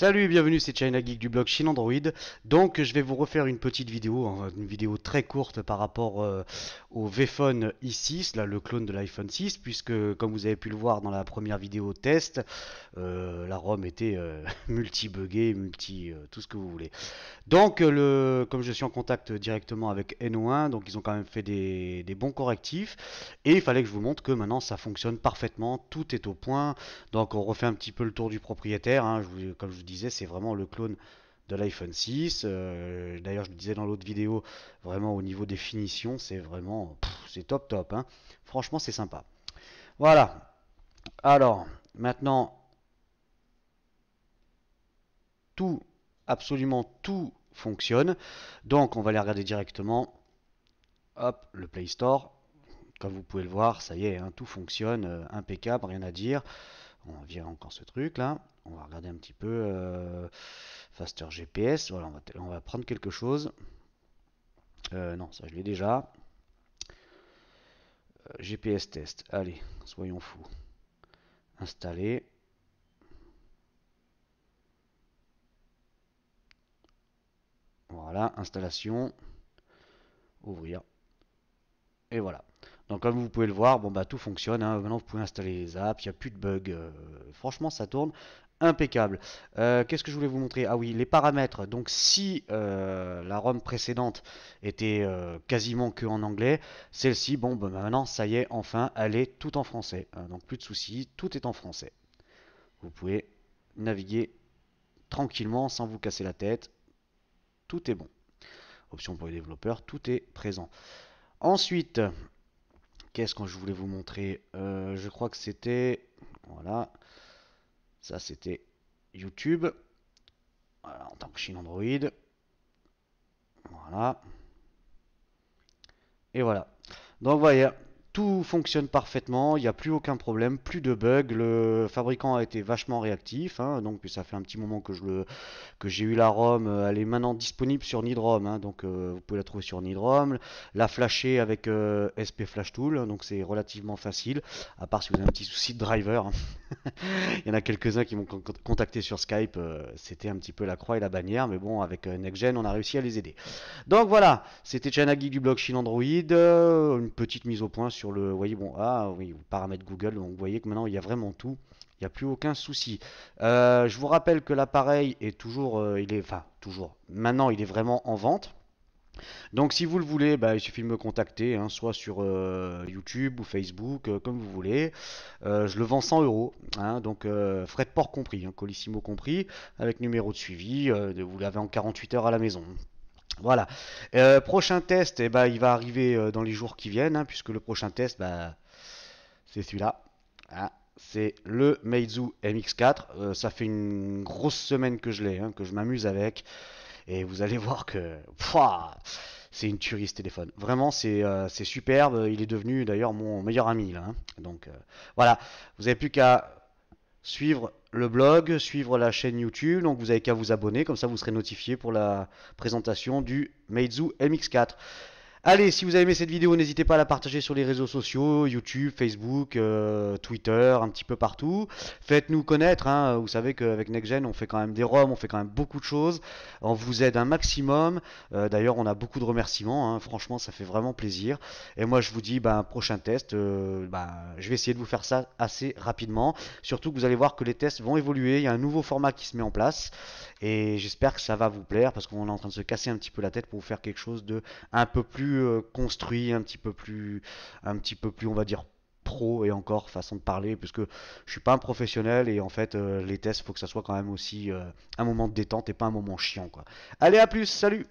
Salut et bienvenue, c'est China Geek du blog Chine Android. Donc je vais vous refaire une petite vidéo, hein, une vidéo très courte par rapport au VPhone i6, là, le clone de l'iPhone 6, puisque comme vous avez pu le voir dans la première vidéo test, la ROM était multi-buggée, tout ce que vous voulez. Donc comme je suis en contact directement avec NO1, donc ils ont quand même fait des bons correctifs, et il fallait que je vous montre que maintenant ça fonctionne parfaitement, tout est au point. Donc on refait un petit peu le tour du propriétaire, hein. Comme je vous disais, c'est vraiment le clone de l'iPhone 6. D'ailleurs, je le disais dans l'autre vidéo, vraiment au niveau des finitions, c'est vraiment, c'est top top, hein. Franchement, c'est sympa. Voilà. Alors, maintenant, tout, absolument tout fonctionne. Donc, on va aller regarder directement. Hop, le Play Store. Comme vous pouvez le voir, ça y est, hein, tout fonctionne, impeccable, rien à dire. On va virer encore ce truc là. On va regarder un petit peu Faster GPS. Voilà, on va prendre quelque chose. Non, ça je l'ai déjà. GPS test. Allez, soyons fous. Installer. Voilà, installation. Ouvrir. Et voilà. Donc comme vous pouvez le voir, bon bah tout fonctionne, hein. Maintenant vous pouvez installer les apps, il n'y a plus de bugs. Franchement ça tourne impeccable. Qu'est-ce que je voulais vous montrer? Ah oui, les paramètres. Donc si la ROM précédente était quasiment que en anglais, celle-ci, bon bah maintenant ça y est, enfin elle est tout en français. Donc plus de soucis, tout est en français. Vous pouvez naviguer tranquillement sans vous casser la tête. Tout est bon. Option pour les développeurs, tout est présent. Ensuite, qu'est-ce que je voulais vous montrer? Je crois que c'était... Voilà. Ça, c'était YouTube. Voilà, en tant que Chine Android. Voilà. Et voilà. Donc, vous voyez, tout fonctionne parfaitement. Il n'y a plus aucun problème, plus de bugs. Le fabricant a été vachement réactif, hein, donc ça fait un petit moment que j'ai eu la ROM. Elle est maintenant disponible sur Nidrom, hein, donc vous pouvez la trouver sur Nidrom. La flasher avec SP Flash Tool, hein, donc c'est relativement facile, à part si vous avez un petit souci de driver, hein. Il y en a quelques-uns qui m'ont contacté sur Skype, c'était un petit peu la croix et la bannière, mais bon, avec NextGen, on a réussi à les aider. Donc voilà, c'était China Geek du blog Chine Android, une petite mise au point sur le, vous voyez, bon, ah oui, paramètres Google, donc vous voyez que maintenant il y a vraiment tout. Il n'y a plus aucun souci. Je vous rappelle que l'appareil est toujours, enfin toujours, maintenant il est vraiment en vente. Donc si vous le voulez, bah, il suffit de me contacter, hein, soit sur YouTube ou Facebook, comme vous voulez. Je le vends 100 euros, hein, donc frais de port compris, hein, Colissimo compris, avec numéro de suivi. Vous l'avez en 48 heures à la maison. Voilà. Prochain test, eh ben, il va arriver dans les jours qui viennent, hein, puisque le prochain test, bah, c'est celui-là. Ah, c'est le Meizu MX4. Ça fait une grosse semaine que je l'ai, hein, que je m'amuse avec. Et vous allez voir que c'est une tuerie ce téléphone. Vraiment, c'est superbe. Il est devenu d'ailleurs mon meilleur ami là, hein. Donc voilà, vous n'avez plus qu'à suivre le blog, suivre la chaîne YouTube. Donc vous avez qu'à vous abonner, comme ça vous serez notifié pour la présentation du Meizu MX4. Allez, si vous avez aimé cette vidéo, n'hésitez pas à la partager sur les réseaux sociaux, YouTube, Facebook, Twitter, un petit peu partout. Faites-nous connaître, hein. Vous savez qu'avec NextGen, on fait quand même des ROM, on fait quand même beaucoup de choses. On vous aide un maximum. D'ailleurs, on a beaucoup de remerciements, hein. Franchement, ça fait vraiment plaisir. Et moi, je vous dis, ben, prochain test, je vais essayer de vous faire ça assez rapidement. Surtout que vous allez voir que les tests vont évoluer. Il y a un nouveau format qui se met en place. Et j'espère que ça va vous plaire parce qu'on est en train de se casser un petit peu la tête pour vous faire quelque chose de un peu plus construit, un petit peu plus, on va dire, pro et encore façon de parler, puisque je suis pas un professionnel et en fait les tests, il faut que ça soit quand même aussi un moment de détente et pas un moment chiant, quoi. Allez, à plus, salut!